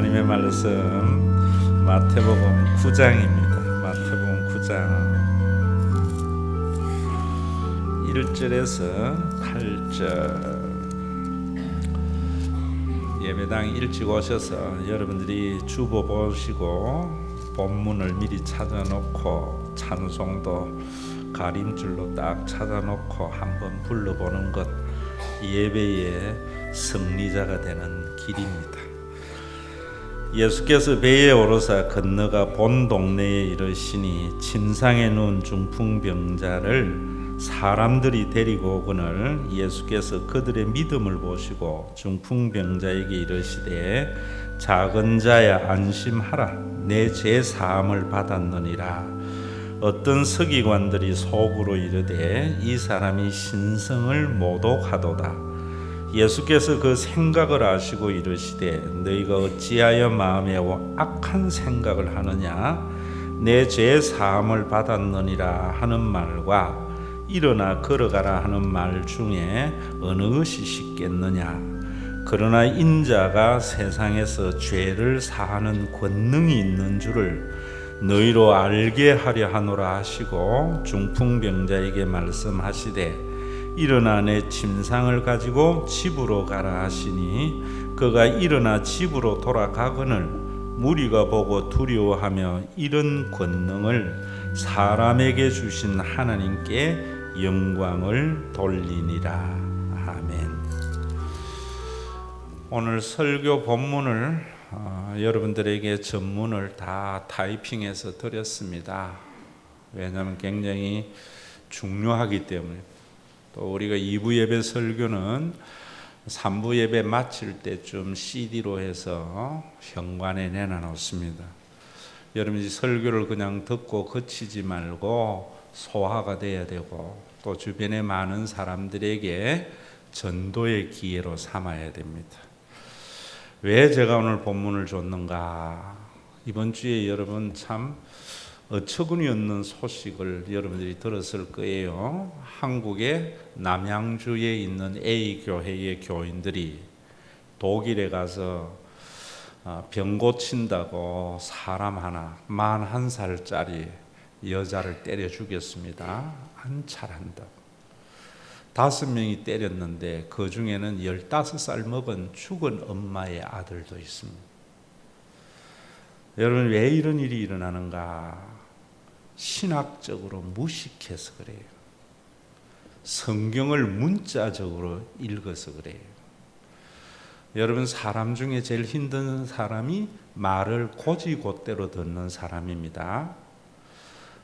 하나님의 말씀 마태복음 9장입니다. 마태복음 9장 1절에서 8절. 예배당 일찍 오셔서 여러분들이 주보 보시고 본문을 미리 찾아놓고 찬송도 가림줄로 딱 찾아놓고 한번 불러보는 것, 예배의 승리자가 되는 길입니다. 예수께서 배에 오르사 건너가 본 동네에 이르시니 침상에 누운 중풍병자를 사람들이 데리고 오거늘 예수께서 그들의 믿음을 보시고 중풍병자에게 이르시되 작은 자야 안심하라, 내 죄 사함을 받았느니라. 어떤 서기관들이 속으로 이르되 이 사람이 신성을 모독하도다. 예수께서 그 생각을 아시고 이르시되 너희가 어찌하여 마음에 악한 생각을 하느냐. 내 죄 사함을 받았느니라 하는 말과 일어나 걸어가라 하는 말 중에 어느 것이 쉽겠느냐. 그러나 인자가 세상에서 죄를 사하는 권능이 있는 줄을 너희로 알게 하려 하노라 하시고 중풍병자에게 말씀하시되 일어나 내 침상을 가지고 집으로 가라 하시니 그가 일어나 집으로 돌아가거늘 무리가 보고 두려워하며 이런 권능을 사람에게 주신 하나님께 영광을 돌리니라. 아멘. 오늘 설교 본문을 여러분들에게 전문을 다 타이핑해서 드렸습니다. 왜냐하면 굉장히 중요하기 때문에. 또 우리가 2부 예배 설교는 3부 예배 마칠 때쯤 CD로 해서 현관에 내놔놓습니다. 여러분이 설교를 그냥 듣고 그치지 말고 소화가 돼야 되고 또 주변의 많은 사람들에게 전도의 기회로 삼아야 됩니다. 왜 제가 오늘 본문을 줬는가? 이번 주에 여러분 참 어처구니 없는 소식을 여러분들이 들었을 거예요. 한국의 남양주에 있는 A교회의 교인들이 독일에 가서 병 고친다고 사람 하나 41살짜리 여자를 때려 죽였습니다. 안찰한다고. 5명이 때렸는데 그 중에는 15살 먹은 죽은 엄마의 아들도 있습니다. 여러분, 왜 이런 일이 일어나는가? 신학적으로 무식해서 그래요. 성경을 문자적으로 읽어서 그래요. 여러분, 사람 중에 제일 힘든 사람이 말을 곧이곧대로 듣는 사람입니다.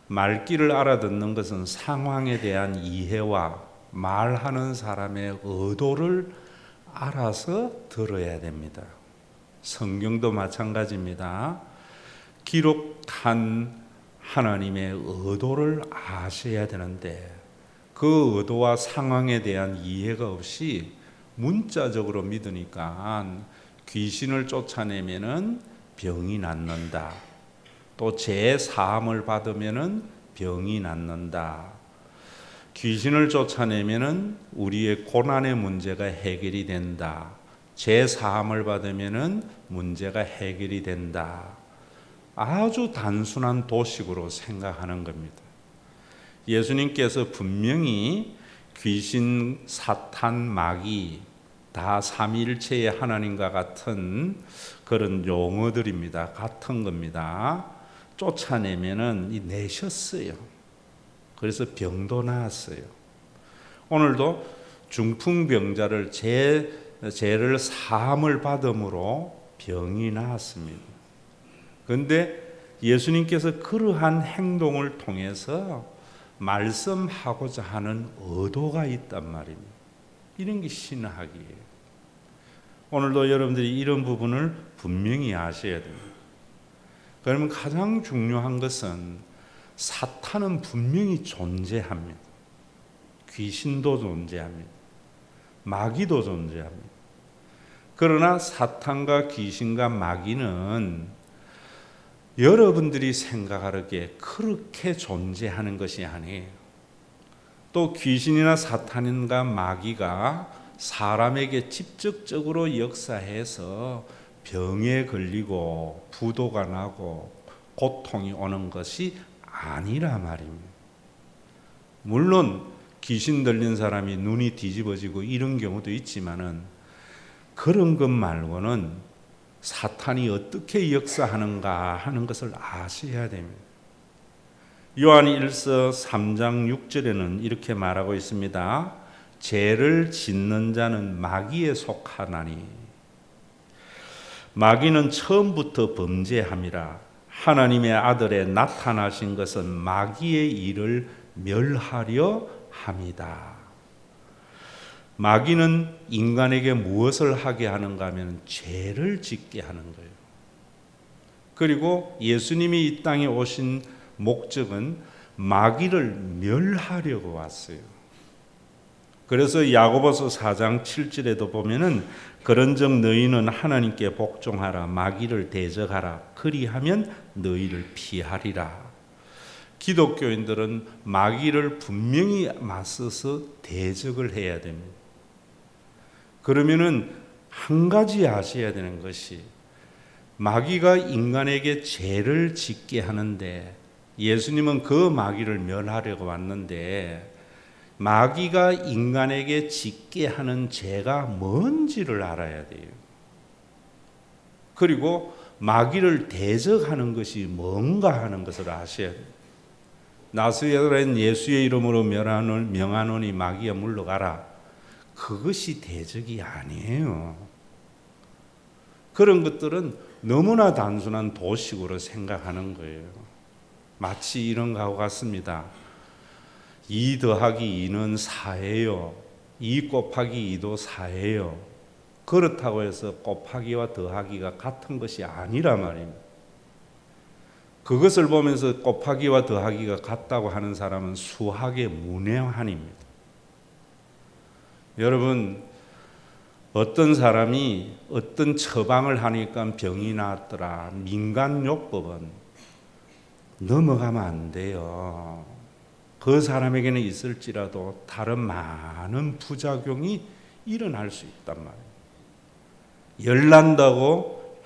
말귀를 알아듣는 것은 상황에 대한 이해와 말하는 사람의 의도를 알아서 들어야 됩니다. 성경도 마찬가지입니다. 기록한 하나님의 의도를 아셔야 되는데 그 의도와 상황에 대한 이해가 없이 문자적으로 믿으니까 귀신을 쫓아내면은 병이 낫는다. 또 죄 사함을 받으면은 병이 낫는다. 귀신을 쫓아내면은 우리의 고난의 문제가 해결이 된다. 죄 사함을 받으면은 문제가 해결이 된다. 아주 단순한 도식으로 생각하는 겁니다. 예수님께서 분명히 귀신, 사탄, 마귀 다 삼위일체의 하나님과 같은 그런 용어들입니다. 같은 겁니다. 쫓아내면은 내셨어요. 그래서 병도 나았어요. 오늘도 중풍병자를 죄를 사함을 받음으로 병이 나았습니다. 그런데 예수님께서 그러한 행동을 통해서 말씀하고자 하는 의도가 있단 말입니다. 이런 게 신학이에요. 오늘도 여러분들이 이런 부분을 분명히 아셔야 됩니다. 그러면 가장 중요한 것은 사탄은 분명히 존재합니다. 귀신도 존재합니다. 마귀도 존재합니다. 그러나 사탄과 귀신과 마귀는 여러분들이 생각하기에 그렇게 존재하는 것이 아니에요. 또 귀신이나 사탄과 마귀가 사람에게 직접적으로 역사해서 병에 걸리고 부도가 나고 고통이 오는 것이 아니라 말입니다. 물론 귀신 들린 사람이 눈이 뒤집어지고 이런 경우도 있지만은 그런 것 말고는 사탄이 어떻게 역사하는가 하는 것을 아셔야 됩니다. 요한 1서 3장 6절에는 이렇게 말하고 있습니다. 죄를 짓는 자는 마귀에 속하나니 마귀는 처음부터 범죄함이라. 하나님의 아들에 나타나신 것은 마귀의 일을 멸하려 함이다. 마귀는 인간에게 무엇을 하게 하는가 하면 죄를 짓게 하는 거예요. 그리고 예수님이 이 땅에 오신 목적은 마귀를 멸하려고 왔어요. 그래서 야고보서 4장 7절에도 보면은 그런즉 너희는 하나님께 복종하라 마귀를 대적하라 그리하면 너희를 피하리라. 기독교인들은 마귀를 분명히 맞서서 대적을 해야 됩니다. 그러면은 한 가지 아셔야 되는 것이 마귀가 인간에게 죄를 짓게 하는데 예수님은 그 마귀를 멸하려고 왔는데 마귀가 인간에게 짓게 하는 죄가 뭔지를 알아야 돼요. 그리고 마귀를 대적하는 것이 뭔가 하는 것을 아셔야 돼요. 나사렛 예수의 이름으로 명하노니 마귀야 물러가라. 그것이 대적이 아니에요. 그런 것들은 너무나 단순한 도식으로 생각하는 거예요. 마치 이런 거하고 같습니다. 2 더하기 2는 4예요. 2 곱하기 2도 4예요. 그렇다고 해서 곱하기와 더하기가 같은 것이 아니라 말입니다. 그것을 보면서 곱하기와 더하기가 같다고 하는 사람은 수학의 문외한입니다. 여러분, 어떤 사람이 어떤 처방을 하니까 병이 나았더라. 민간요법은 넘어가면 안 돼요. 그 사람에게는 있을지라도 다른 많은 부작용이 일어날 수 있단 말이에요. 열난다고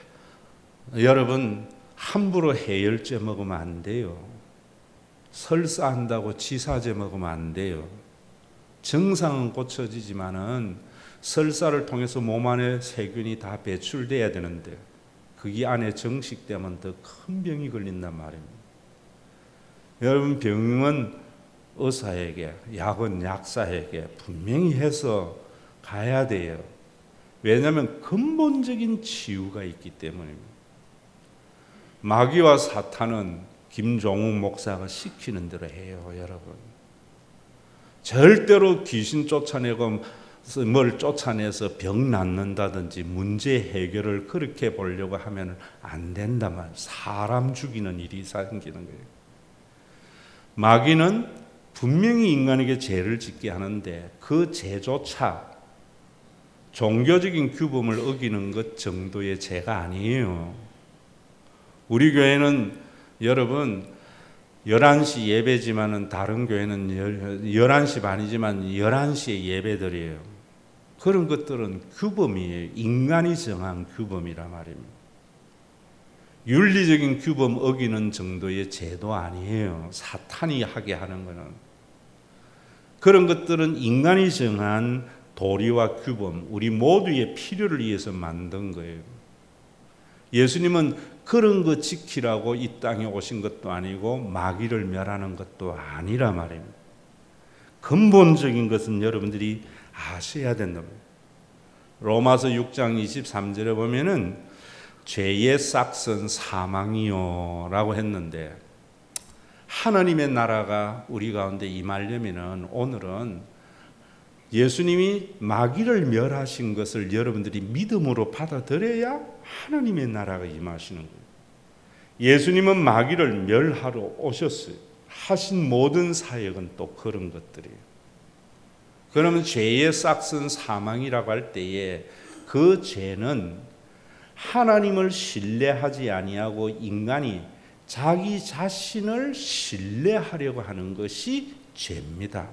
여러분 함부로 해열제 먹으면 안 돼요. 설사한다고 지사제 먹으면 안 돼요. 정상은 고쳐지지만은 설사를 통해서 몸 안에 세균이 다 배출돼야 되는데 그게 안에 정식되면 더 큰 병이 걸린단 말입니다. 여러분 병은 의사에게, 약은 약사에게 분명히 해서 가야 돼요. 왜냐하면 근본적인 치유가 있기 때문입니다. 마귀와 사탄은 김종욱 목사가 시키는 대로 해요, 여러분. 절대로 귀신 쫓아내고 뭘 쫓아내서 병 낫는다든지 문제 해결을 그렇게 보려고 하면 안 된단 말이에요. 사람 죽이는 일이 생기는 거예요. 마귀는 분명히 인간에게 죄를 짓게 하는데 그 죄조차 종교적인 규범을 어기는 것 정도의 죄가 아니에요. 우리 교회는 여러분 11시 예배지만은 다른 교회는 11시 반이지만 11시에 예배드려요. 그런 것들은 규범이에요. 인간이 정한 규범이라 말입니다. 윤리적인 규범 어기는 정도의 죄도 아니에요. 사탄이 하게 하는 것은. 그런 것들은 인간이 정한 도리와 규범, 우리 모두의 필요를 위해서 만든 거예요. 예수님은 그런 거 지키라고 이 땅에 오신 것도 아니고 마귀를 멸하는 것도 아니라 말입니다. 근본적인 것은 여러분들이 아셔야 된답니다. 로마서 6장 23절에 보면은 죄의 싹은 사망이요 라고 했는데 하나님의 나라가 우리 가운데 임하려면은 오늘은 예수님이 마귀를 멸하신 것을 여러분들이 믿음으로 받아들여야 하나님의 나라가 임하시는 거예요. 예수님은 마귀를 멸하러 오셨어요. 하신 모든 사역은 또 그런 것들이에요. 그러면 죄의 싹은 사망이라고 할 때에 그 죄는 하나님을 신뢰하지 아니하고 인간이 자기 자신을 신뢰하려고 하는 것이 죄입니다.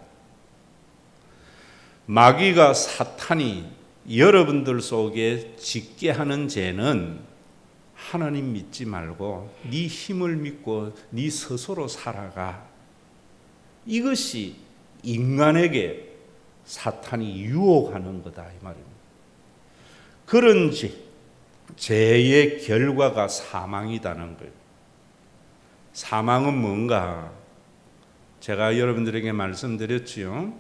마귀가 사탄이 여러분들 속에 짓게 하는 죄는 하나님 믿지 말고 네 힘을 믿고 네 스스로 살아가. 이것이 인간에게 사탄이 유혹하는 거다 이 말입니다. 그런 죄의 결과가 사망이라는 거예요. 사망은 뭔가? 제가 여러분들에게 말씀드렸지요.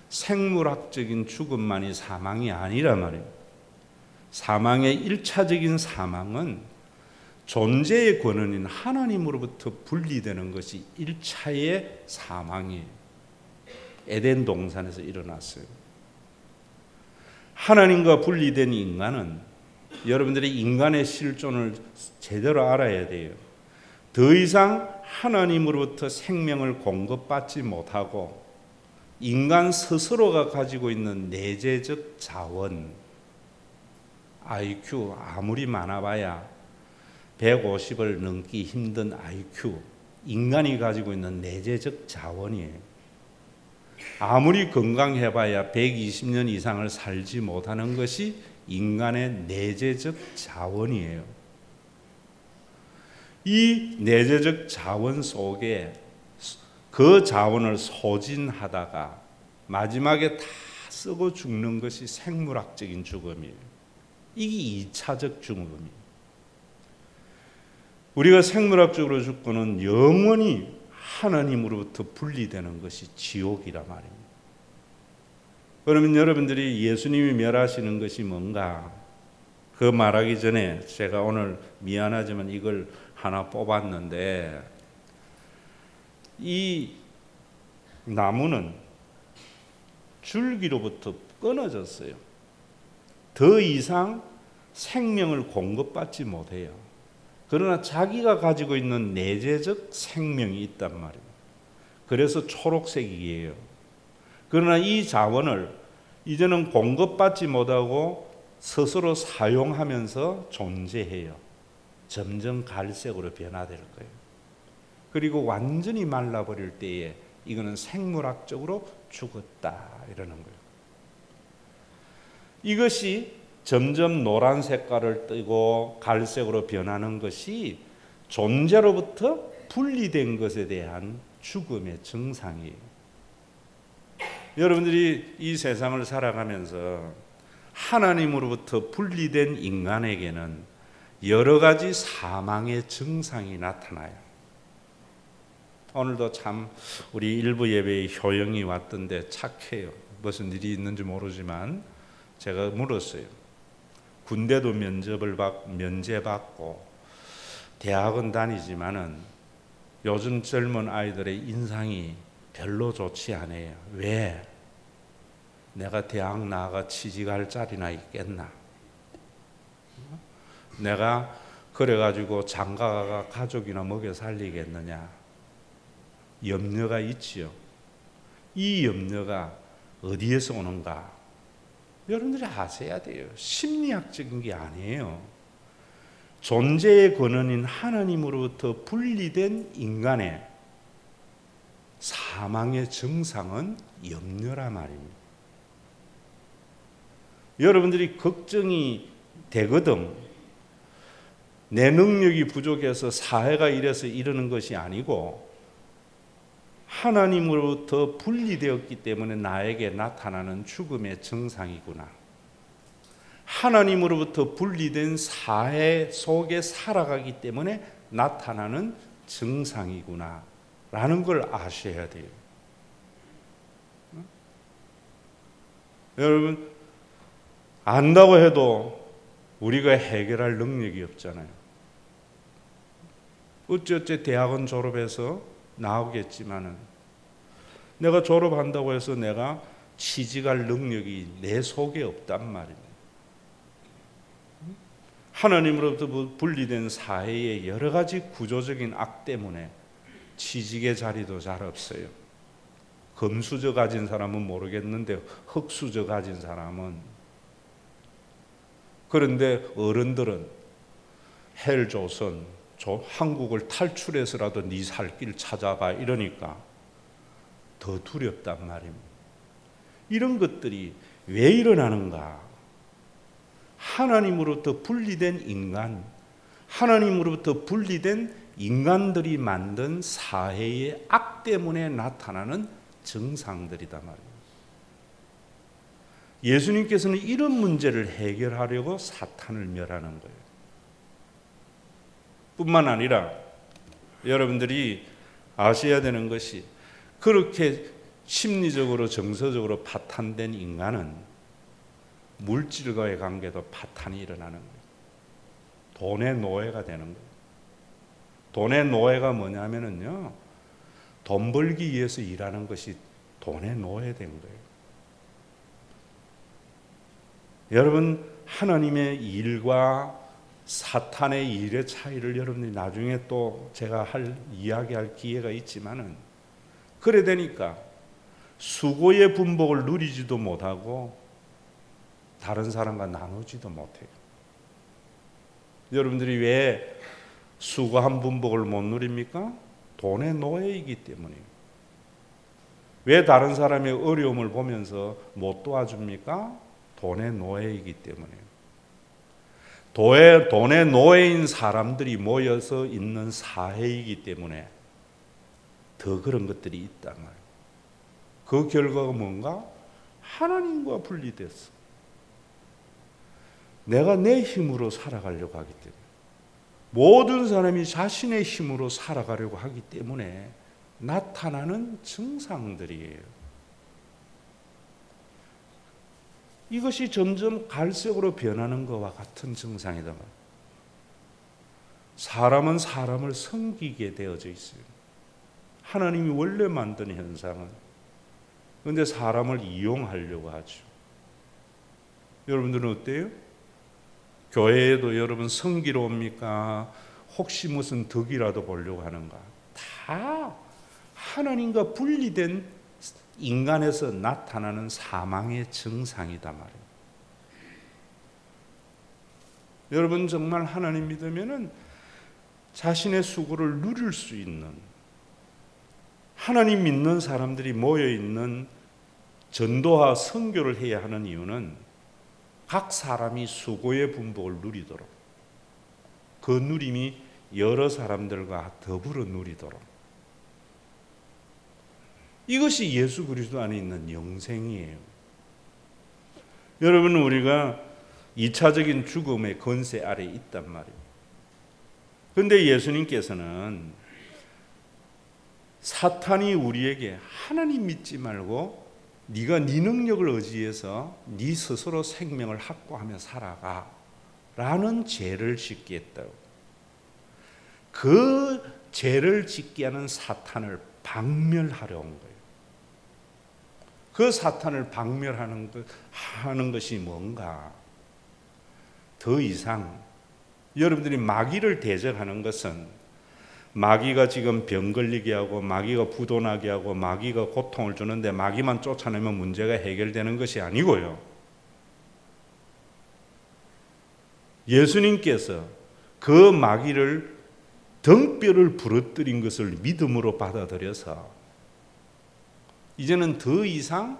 생물학적인 죽음만이 사망이 아니라 말이에요. 사망의 1차적인 사망은 존재의 권원인 하나님으로부터 분리되는 것이 1차의 사망이에요. 에덴 동산에서 일어났어요. 하나님과 분리된 인간은 여러분들이 인간의 실존을 제대로 알아야 돼요. 더 이상 하나님으로부터 생명을 공급받지 못하고 인간 스스로가 가지고 있는 내재적 자원, IQ 아무리 많아봐야 150을 넘기 힘든 IQ, 인간이 가지고 있는 내재적 자원이에요. 아무리 건강해봐야 120년 이상을 살지 못하는 것이 인간의 내재적 자원이에요. 이 내재적 자원 속에 그 자원을 소진하다가 마지막에 다 쓰고 죽는 것이 생물학적인 죽음이에요. 이게 2차적 죽음이에요. 우리가 생물학적으로 죽고는 영원히 하나님으로부터 분리되는 것이 지옥이라 말입니다. 그러면 여러분들이 예수님이 멸하시는 것이 뭔가? 그 말하기 전에 제가 오늘 미안하지만 이걸 하나 뽑았는데, 이 나무는 줄기로부터 끊어졌어요. 더 이상 생명을 공급받지 못해요. 그러나 자기가 가지고 있는 내재적 생명이 있단 말이에요. 그래서 초록색이에요. 그러나 이 자원을 이제는 공급받지 못하고 스스로 사용하면서 존재해요. 점점 갈색으로 변화될 거예요. 그리고 완전히 말라버릴 때에 이거는 생물학적으로 죽었다 이러는 거예요. 이것이 점점 노란 색깔을 띠고 갈색으로 변하는 것이 존재로부터 분리된 것에 대한 죽음의 증상이에요. 여러분들이 이 세상을 살아가면서 하나님으로부터 분리된 인간에게는 여러 가지 사망의 증상이 나타나요. 오늘도 참 우리 일부 예배에 효영이 왔던데 착해요. 무슨 일이 있는지 모르지만 제가 물었어요. 군대도 면제받고 대학은 다니지만은 요즘 젊은 아이들의 인상이 별로 좋지 않아요. 왜? 내가 대학 나가 취직할 자리나 있겠나? 내가 그래가지고 장가가 가족이나 먹여 살리겠느냐? 염려가 있지요. 이 염려가 어디에서 오는가? 여러분들이 아셔야 돼요. 심리학적인 게 아니에요. 존재의 근원인 하나님으로부터 분리된 인간의 사망의 증상은 염려라 말입니다. 여러분들이 걱정이 되거든. 내 능력이 부족해서 사회가 이래서 이러는 것이 아니고 하나님으로부터 분리되었기 때문에 나에게 나타나는 죽음의 증상이구나. 하나님으로부터 분리된 사회 속에 살아가기 때문에 나타나는 증상이구나 라는 걸 아셔야 돼요. 여러분, 안다고 해도 우리가 해결할 능력이 없잖아요. 어째 대학원 졸업해서 나오겠지만은 내가 졸업한다고 해서 내가 취직할 능력이 내 속에 없단 말입니다. 하나님으로부터 분리된 사회의 여러 가지 구조적인 악 때문에 취직의 자리도 잘 없어요. 금수저 가진 사람은 모르겠는데 흙수저 가진 사람은. 그런데 어른들은 헬조선, 한국을 탈출해서라도 네 살 길 찾아봐 이러니까 더 두렵단 말입니다. 이런 것들이 왜 일어나는가? 하나님으로부터 분리된 인간, 하나님으로부터 분리된 인간들이 만든 사회의 악 때문에 나타나는 증상들이다 말이에요. 예수님께서는 이런 문제를 해결하려고 사탄을 멸하는 거예요. 뿐만 아니라 여러분들이 아셔야 되는 것이, 그렇게 심리적으로 정서적으로 파탄된 인간은 물질과의 관계도 파탄이 일어나는 거예요. 돈의 노예가 되는 거예요. 돈의 노예가 뭐냐면요, 돈 벌기 위해서 일하는 것이 돈의 노예된 거예요. 여러분, 하나님의 일과 사탄의 일의 차이를 여러분들이 나중에 또 제가 이야기할 기회가 있지만은, 그래 되니까 수고의 분복을 누리지도 못하고 다른 사람과 나누지도 못해요. 여러분들이 왜 수고한 분복을 못 누립니까? 돈의 노예이기 때문이에요. 왜 다른 사람의 어려움을 보면서 못 도와줍니까? 돈의 노예이기 때문이에요. 돈의 노예인 사람들이 모여서 있는 사회이기 때문에 더 그런 것들이 있단 말이에요. 그 결과가 뭔가? 하나님과 분리됐어. 내가 내 힘으로 살아가려고 하기 때문에, 모든 사람이 자신의 힘으로 살아가려고 하기 때문에 나타나는 증상들이에요. 이것이 점점 갈색으로 변하는 것과 같은 증상이다. 사람은 사람을 섬기게 되어져 있어요. 하나님이 원래 만든 현상은. 그런데 사람을 이용하려고 하죠. 여러분들은 어때요? 교회에도 여러분 섬기러 옵니까? 혹시 무슨 덕이라도 보려고 하는가? 다 하나님과 분리된 인간에서 나타나는 사망의 증상이다 말이에요. 여러분, 정말 하나님 믿으면은 자신의 수고를 누릴 수 있는, 하나님 믿는 사람들이 모여 있는 전도와 선교를 해야 하는 이유는 각 사람이 수고의 분복을 누리도록, 그 누림이 여러 사람들과 더불어 누리도록, 이것이 예수 그리스도 안에 있는 영생이에요. 여러분, 우리가 2차적인 죽음의 권세 아래 있단 말이에요. 그런데 예수님께서는 사탄이 우리에게 하나님 믿지 말고 네가 네 능력을 의지해서 네 스스로 생명을 확보하며 살아가 라는 죄를 짓게 했다고. 그 죄를 짓게 하는 사탄을 박멸하려 온 거예요. 그 사탄을 박멸하는 것이 뭔가? 더 이상 여러분들이 마귀를 대적하는 것은 마귀가 지금 병 걸리게 하고 마귀가 부도나게 하고 마귀가 고통을 주는데 마귀만 쫓아내면 문제가 해결되는 것이 아니고요. 예수님께서 그 마귀를 등뼈를 부러뜨린 것을 믿음으로 받아들여서 이제는 더 이상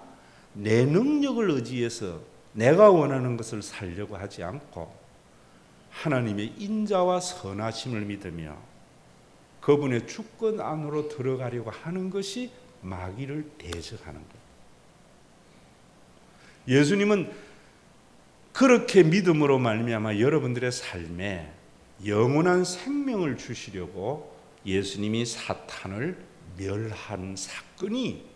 내 능력을 의지해서 내가 원하는 것을 살려고 하지 않고 하나님의 인자와 선하심을 믿으며 그분의 주권 안으로 들어가려고 하는 것이 마귀를 대적하는 거예요. 예수님은 그렇게 믿음으로 말미암아 여러분들의 삶에 영원한 생명을 주시려고 예수님이 사탄을 멸한 사건이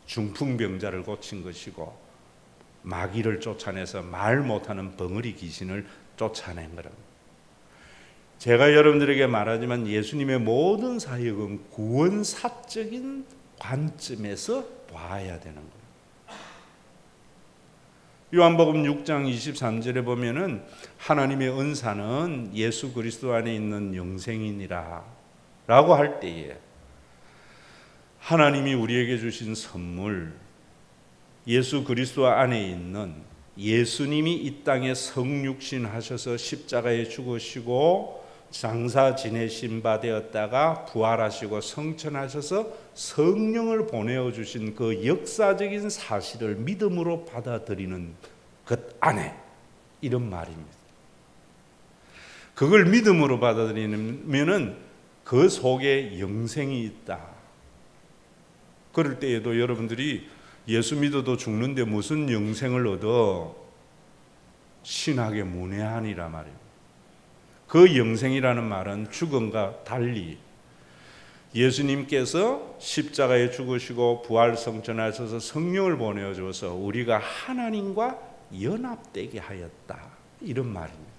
중풍병자를 고친 것이고 마귀를 쫓아내서 말 못하는 벙어리 귀신을 쫓아낸 거랍니다. 제가 여러분들에게 말하지만 예수님의 모든 사역은 구원사적인 관점에서 봐야 되는 거예요. 요한복음 6장 23절에 보면은 하나님의 은사는 예수 그리스도 안에 있는 영생이니라 라고 할 때에 하나님이 우리에게 주신 선물, 예수 그리스도 안에 있는 예수님이 이 땅에 성육신 하셔서 십자가에 죽으시고 장사 지내신 바 되었다가 부활하시고 성천하셔서 성령을 보내어 주신 그 역사적인 사실을 믿음으로 받아들이는 그 안에, 이런 말입니다. 그걸 믿음으로 받아들이면은 그 속에 영생이 있다. 그럴 때에도 여러분들이 예수 믿어도 죽는데 무슨 영생을 얻어? 신학의 문외한이라 말이에요. 그 영생이라는 말은 죽음과 달리 예수님께서 십자가에 죽으시고 부활성천하셔서 성령을 보내어줘서 우리가 하나님과 연합되게 하였다, 이런 말입니다.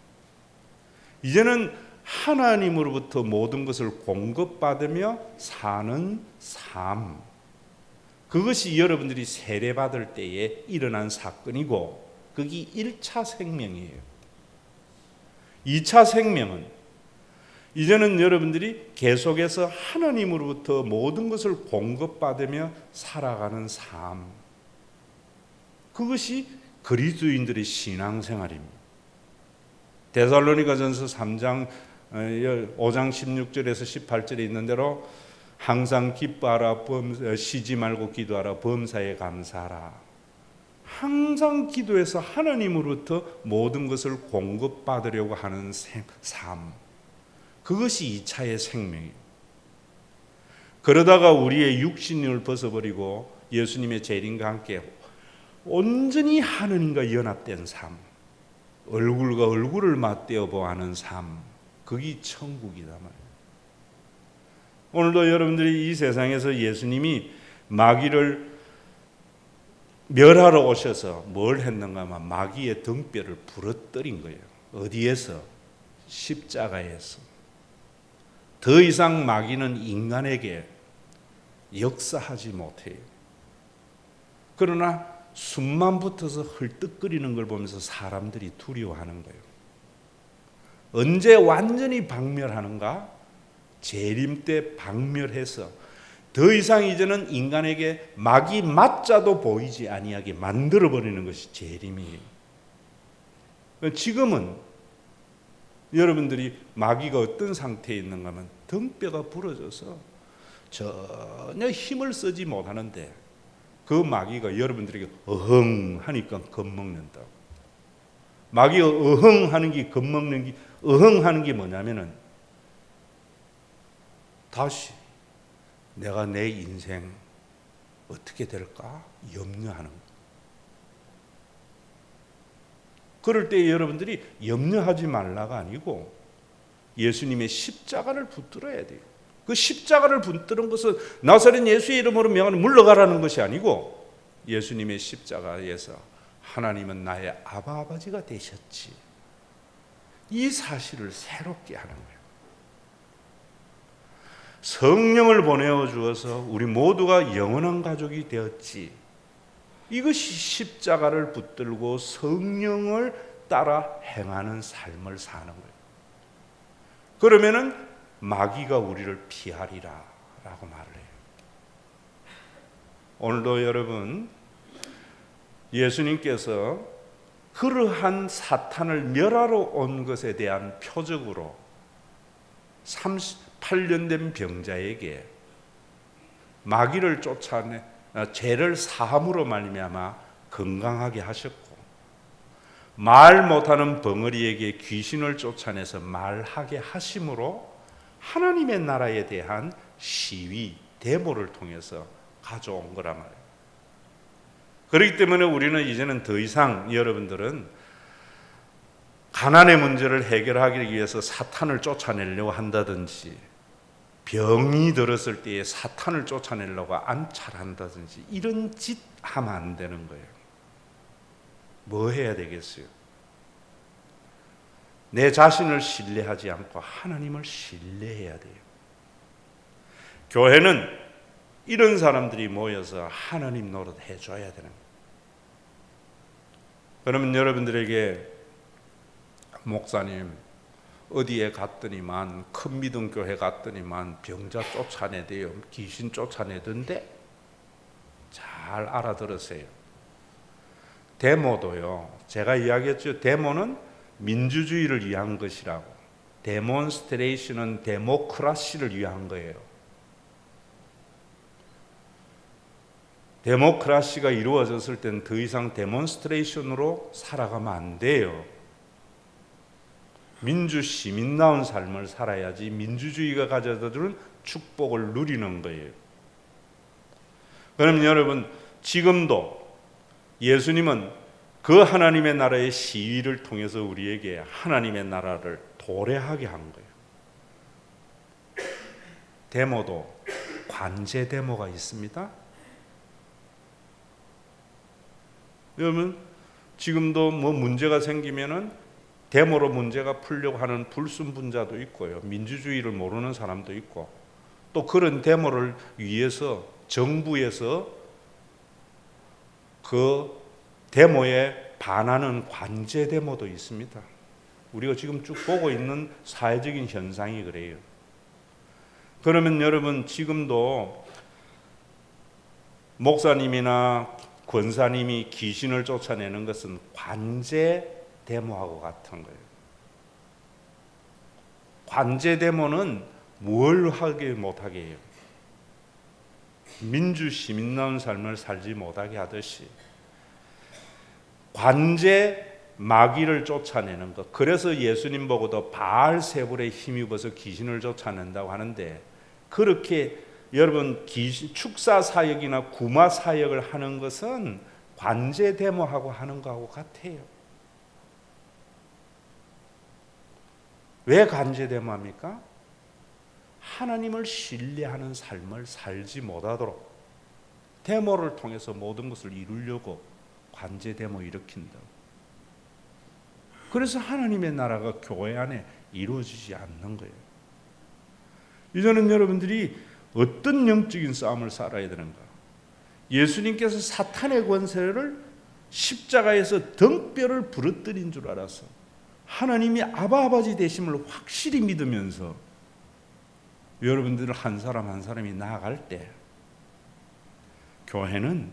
이제는 하나님으로부터 모든 것을 공급받으며 사는 삶, 그것이 여러분들이 세례받을 때에 일어난 사건이고, 그게 1차 생명이에요. 2차 생명은 이제는 여러분들이 계속해서 하나님으로부터 모든 것을 공급받으며 살아가는 삶, 그것이 그리스도인들의 신앙생활입니다. 데살로니가전서 3장 5장 16절에서 18절에 있는 대로 항상 기뻐하라, 쉬지 말고 기도하라, 범사에 감사하라. 항상 기도해서 하나님으로부터 모든 것을 공급받으려고 하는 삶, 그것이 2차의 생명이에요. 그러다가 우리의 육신을 벗어버리고 예수님의 재림과 함께 온전히 하느님과 연합된 삶, 얼굴과 얼굴을 맞대어 보아하는 삶, 그게 천국이다 말이에요. 오늘도 여러분들이 이 세상에서 예수님이 마귀를 멸하러 오셔서 뭘 했는가 하면 마귀의 등뼈를 부러뜨린 거예요. 어디에서? 십자가에서. 더 이상 마귀는 인간에게 역사하지 못해요. 그러나 숨만 붙어서 헐떡거리는 걸 보면서 사람들이 두려워하는 거예요. 언제 완전히 박멸하는가? 재림 때 박멸해서 더 이상 이제는 인간에게 마귀 맞자도 보이지 아니하게 만들어버리는 것이 재림이에요. 지금은 여러분들이 마귀가 어떤 상태에 있는가 하면 등뼈가 부러져서 전혀 힘을 쓰지 못하는데, 그 마귀가 여러분들에게 어흥 하니까 겁먹는다고. 마귀가 어흥 하는 게, 겁먹는 게, 어흥 하는 게 뭐냐면은 다시 내가 내 인생 어떻게 될까 염려하는 거예요. 그럴 때 여러분들이 염려하지 말라가 아니고 예수님의 십자가를 붙들어야 돼요. 그 십자가를 붙드는 것은 나사렛 예수의 이름으로 명하는 물러가라는 것이 아니고, 예수님의 십자가에서 하나님은 나의 아버지가 되셨지, 이 사실을 새롭게 하는 거예요. 성령을 보내어 주어서 우리 모두가 영원한 가족이 되었지, 이것이 십자가를 붙들고 성령을 따라 행하는 삶을 사는 거예요. 그러면은 마귀가 우리를 피하리라 라고 말을 해요. 오늘도 여러분, 예수님께서 그러한 사탄을 멸하러 온 것에 대한 표적으로 38년 된 병자에게 마귀를 쫓아내 죄를 사함으로 말미암아 건강하게 하셨고, 말 못하는 벙어리에게 귀신을 쫓아내서 말하게 하심으로 하나님의 나라에 대한 시위, 데모를 통해서 가져온 거란 말이에요. 그렇기 때문에 우리는 이제는 더 이상 여러분들은 가난의 문제를 해결하기 위해서 사탄을 쫓아내려고 한다든지, 병이 들었을 때에 사탄을 쫓아내려고 암살한다든지, 이런 짓 하면 안 되는 거예요. 뭐 해야 되겠어요? 내 자신을 신뢰하지 않고 하나님을 신뢰해야 돼요. 교회는 이런 사람들이 모여서 하나님 노릇 해줘야 되는 거예요. 그러면 여러분들에게 목사님 어디에 갔더니만, 큰 믿음 교회 갔더니만 병자 쫓아내대요, 귀신 쫓아내던데, 잘 알아들으세요. 데모도요, 제가 이야기했죠. 데모는 민주주의를 위한 것이라고. 데몬스트레이션은 데모크라시를 위한 거예요. 데모크라시가 이루어졌을 땐 더 이상 데몬스트레이션으로 살아가면 안 돼요. 민주 시민다운 삶을 살아야지 민주주의가 가져다주는 축복을 누리는 거예요. 그럼 여러분, 지금도 예수님은 그 하나님의 나라의 시위를 통해서 우리에게 하나님의 나라를 도래하게 한 거예요. 데모도 관제 데모가 있습니다. 여러분, 지금도 뭐 문제가 생기면은 데모로 문제가 풀려고 하는 불순분자도 있고요. 민주주의를 모르는 사람도 있고, 또 그런 데모를 위해서 정부에서 그 데모에 반하는 관제 데모도 있습니다. 우리가 지금 쭉 보고 있는 사회적인 현상이 그래요. 그러면 여러분, 지금도 목사님이나 권사님이 귀신을 쫓아내는 것은 관제 데모하고 같은 거예요. 관제 데모는 뭘 하게 못하게 해요? 민주 시민다운 삶을 살지 못하게 하듯이 관제 마귀를 쫓아내는 것. 그래서 예수님 보고도 바알세불에 힘입어서 귀신을 쫓아낸다고 하는데, 그렇게 여러분 축사 사역이나 구마 사역을 하는 것은 관제 데모하고 하는 거하고 같아요. 왜 관제 데모합니까? 하나님을 신뢰하는 삶을 살지 못하도록 데모를 통해서 모든 것을 이루려고 관제 데모 일으킨다. 그래서 하나님의 나라가 교회 안에 이루어지지 않는 거예요. 이제는 여러분들이 어떤 영적인 싸움을 살아야 되는가? 예수님께서 사탄의 권세를 십자가에서 등뼈를 부러뜨린 줄 알아서 하나님이 아버지 되심을 확실히 믿으면서 여러분들 한 사람 한 사람이 나아갈 때 교회는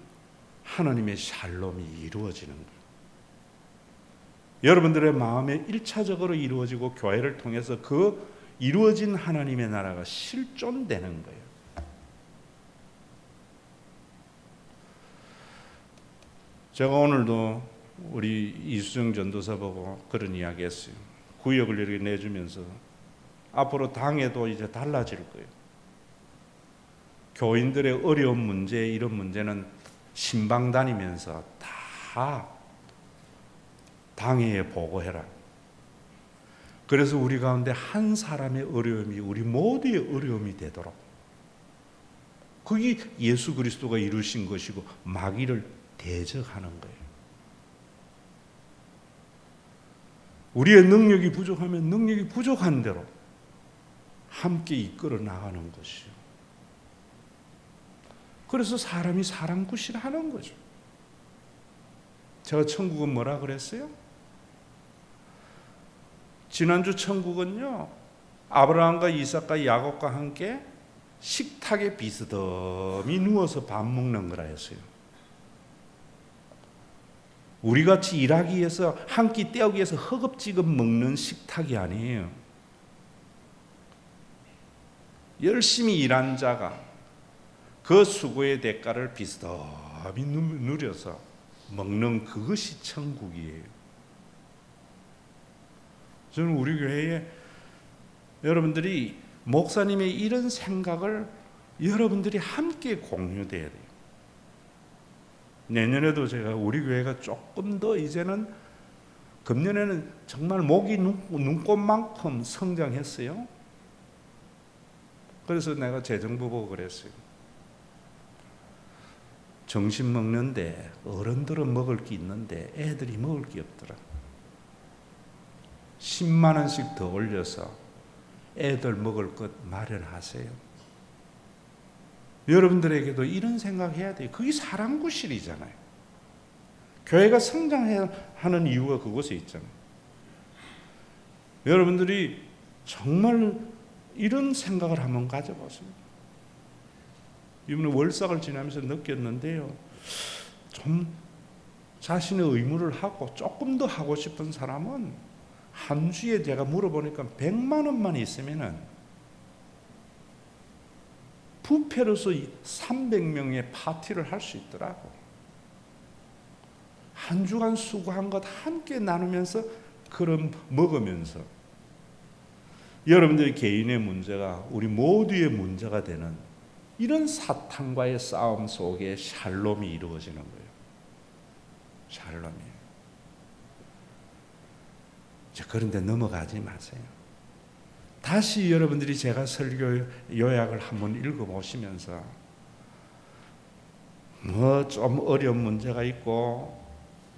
하나님의 샬롬이 이루어지는 거예요. 여러분들의 마음에 1차적으로 이루어지고 교회를 통해서 그 이루어진 하나님의 나라가 실존되는 거예요. 제가 오늘도 우리 이수정 전도사 보고 그런 이야기 했어요. 구역을 이렇게 내주면서 앞으로 당에도 이제 달라질 거예요. 교인들의 어려운 문제, 이런 문제는 신방 다니면서 다 당회에 보고해라. 그래서 우리 가운데 한 사람의 어려움이 우리 모두의 어려움이 되도록, 그게 예수 그리스도가 이루신 것이고 마귀를 대적하는 거예요. 우리의 능력이 부족하면 능력이 부족한 대로 함께 이끌어 나가는 것이요. 그래서 사람이 사람 구실하는 거죠. 제가 천국은 뭐라 그랬어요? 지난주 천국은요, 아브라함과 이삭과 야곱과 함께 식탁에 비스듬히 누워서 밥 먹는 거라 했어요. 우리같이 일하기 위해서 한 끼 때우기 위해서 허겁지겁 먹는 식탁이 아니에요. 열심히 일한 자가 그 수고의 대가를 비스듬히 누려서 먹는 그것이 천국이에요. 저는 우리 교회에 여러분들이 목사님의 이런 생각을 여러분들이 함께 공유돼야 돼요. 내년에도 제가 우리 교회가 조금 더 이제는, 금년에는 정말 목이 눈꽃만큼 성장했어요. 그래서 내가 재정부 보고 그랬어요. 점심 먹는데 어른들은 먹을 게 있는데 애들이 먹을 게 없더라. 10만 원씩 더 올려서 애들 먹을 것 마련하세요. 여러분들에게도 이런 생각해야 돼요. 그게 사람 구실이잖아요. 교회가 성장해야 하는 이유가 그곳에 있잖아요. 여러분들이 정말 이런 생각을 한번 가져보세요. 이번에 월삭을 지나면서 느꼈는데요, 좀 자신의 의무를 하고 조금 더 하고 싶은 사람은 한 주에 제가 물어보니까 100만 원만 있으면은 부패로서 300명의 파티를 할 수 있더라고. 한 주간 수고한 것 함께 나누면서 그럼 먹으면서 여러분들의 개인의 문제가 우리 모두의 문제가 되는 이런 사탄과의 싸움 속에 샬롬이 이루어지는 거예요. 샬롬이. 그런데 넘어가지 마세요. 다시 여러분들이 제가 설교 요약을 한번 읽어보시면서 좀 어려운 문제가 있고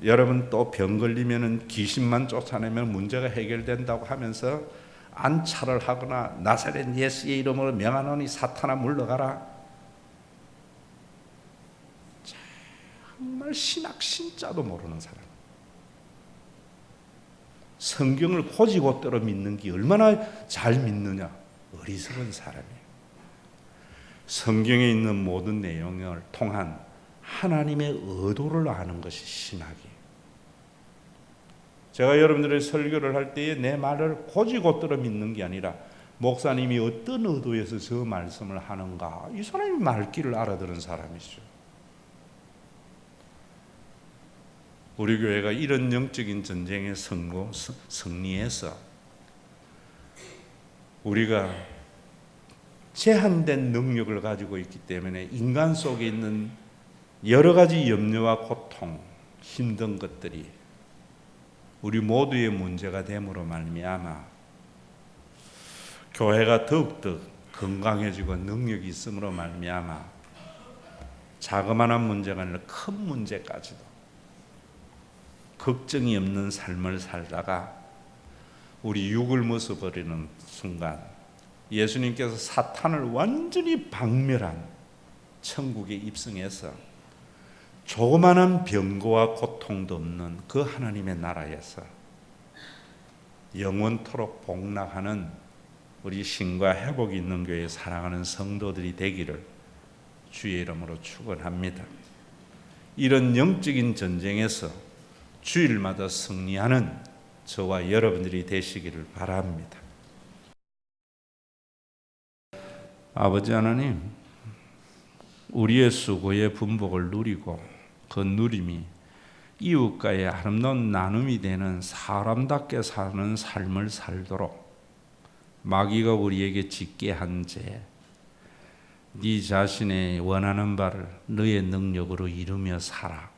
여러분 또 병 걸리면 귀신만 쫓아내면 문제가 해결된다고 하면서 안차를 하거나 나사렛 예수의 이름으로 명하노니 사탄아 물러가라. 정말 신학 신자도 모르는 사람. 성경을 고지고대로 믿는 게 얼마나 잘 믿느냐. 어리석은 사람이에요. 성경에 있는 모든 내용을 통한 하나님의 의도를 아는 것이 신학이에요. 제가 여러분들의 설교를 할 때에 내 말을 고지고대로 믿는 게 아니라 목사님이 어떤 의도에서 저 말씀을 하는가, 이 사람이 말귀를 알아들은 사람이죠. 우리 교회가 이런 영적인 전쟁에 승리해서 우리가 제한된 능력을 가지고 있기 때문에 인간 속에 있는 여러 가지 염려와 고통, 힘든 것들이 우리 모두의 문제가 됨으로 말미암아 교회가 더욱더 건강해지고 능력이 있음으로 말미암아 자그마한 문제가 아니라 큰 문제까지도 걱정이 없는 삶을 살다가 우리 육을 벗어버리는 순간 예수님께서 사탄을 완전히 박멸한 천국에 입성해서 조그마한 병고와 고통도 없는 그 하나님의 나라에서 영원토록 복락하는 우리 신과 회복이 있는 교회 사랑하는 성도들이 되기를 주의 이름으로 축원합니다. 이런 영적인 전쟁에서 주일마다 승리하는 저와 여러분들이 되시기를 바랍니다. 아버지 하나님, 우리의 수고의 분복을 누리고 그 누림이 이웃과의 아름다운 나눔이 되는 사람답게 사는 삶을 살도록 마귀가 우리에게 짓게 한 죄, 네 자신의 원하는 바를 너의 능력으로 이루며 살아.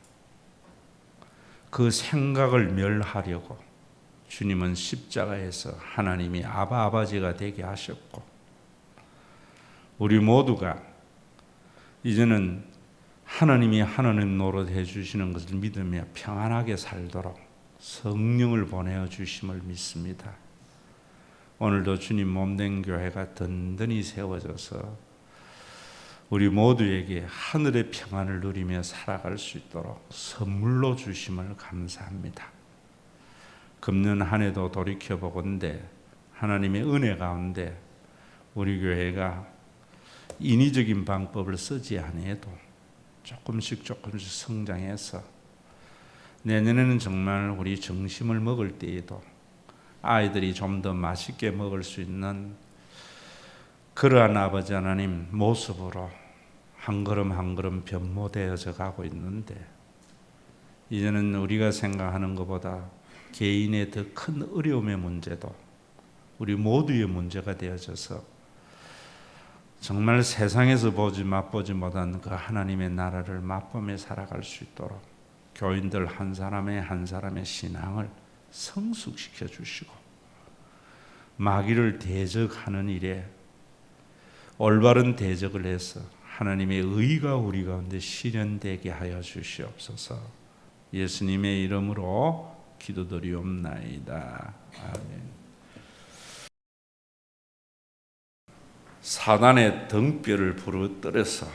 그 생각을 멸하려고 주님은 십자가에서 하나님이 아버지가 되게 하셨고 우리 모두가 이제는 하나님이 하나님 노릇해 주시는 것을 믿으며 평안하게 살도록 성령을 보내어 주심을 믿습니다. 오늘도 주님 몸된 교회가 든든히 세워져서 우리 모두에게 하늘의 평안을 누리며 살아갈 수 있도록 선물로 주심을 감사합니다. 금년 한 해도 돌이켜보건대 하나님의 은혜 가운데 우리 교회가 인위적인 방법을 쓰지 아니해도 조금씩 성장해서 내년에는 정말 우리 점심을 먹을 때에도 아이들이 좀 더 맛있게 먹을 수 있는 그러한 아버지 하나님 모습으로 한 걸음 한 걸음 변모되어져 가고 있는데 이제는 우리가 생각하는 것보다 개인의 더 큰 어려움의 문제도 우리 모두의 문제가 되어져서 정말 세상에서 맛보지 못한 그 하나님의 나라를 맛보며 살아갈 수 있도록 교인들 한 사람의 신앙을 성숙시켜 주시고 마귀를 대적하는 일에 올바른 대적을 해서 하나님의 의가 우리 가운데 실현되게 하여 주시옵소서. 예수님의 이름으로 기도드리옵나이다. 아멘. 사단의 등뼈를 부러뜨려서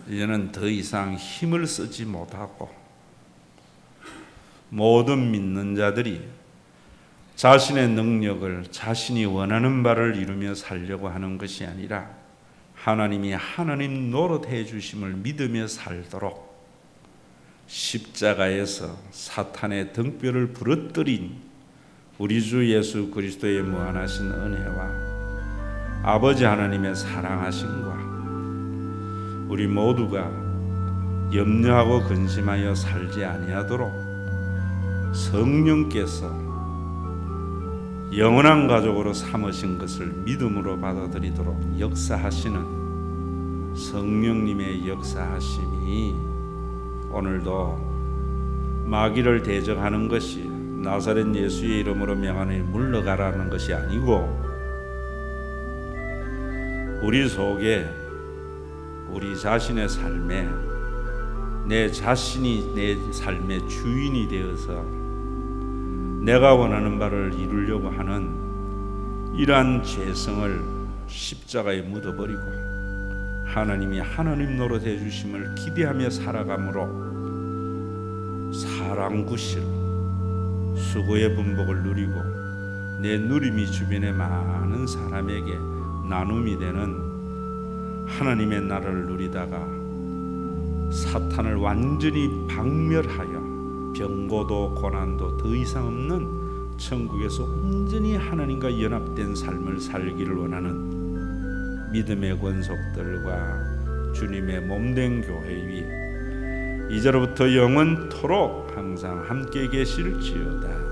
이제는 더 이상 힘을 쓰지 못하고 모든 믿는 자들이 자신의 능력을 자신이 원하는 바를 이루며 살려고 하는 것이 아니라 하나님이 하나님 노릇해 주심을 믿으며 살도록 십자가에서 사탄의 등뼈를 부러뜨린 우리 주 예수 그리스도의 무한하신 은혜와 아버지 하나님의 사랑하심과 우리 모두가 염려하고 근심하여 살지 아니하도록 성령께서 영원한 가족으로 삼으신 것을 믿음으로 받아들이도록 역사하시는 성령님의 역사하심이 오늘도 마귀를 대적하는 것이 나사렛 예수의 이름으로 명하니 물러가라는 것이 아니고 우리 속에 우리 자신의 삶에 내 자신이 내 삶의 주인이 되어서 내가 원하는 바를 이루려고 하는 이러한 죄성을 십자가에 묻어버리고 하나님이 하나님 노릇해 주심을 기대하며 살아감으로 사랑구실 수고의 분복을 누리고 내 누림이 주변의 많은 사람에게 나눔이 되는 하나님의 나라를 누리다가 사탄을 완전히 박멸하여 병고도 고난도 더 이상 없는 천국에서 온전히 하나님과 연합된 삶을 살기를 원하는 믿음의 권속들과 주님의 몸된 교회 위에 이제로부터 영원토록 항상 함께 계실지어다.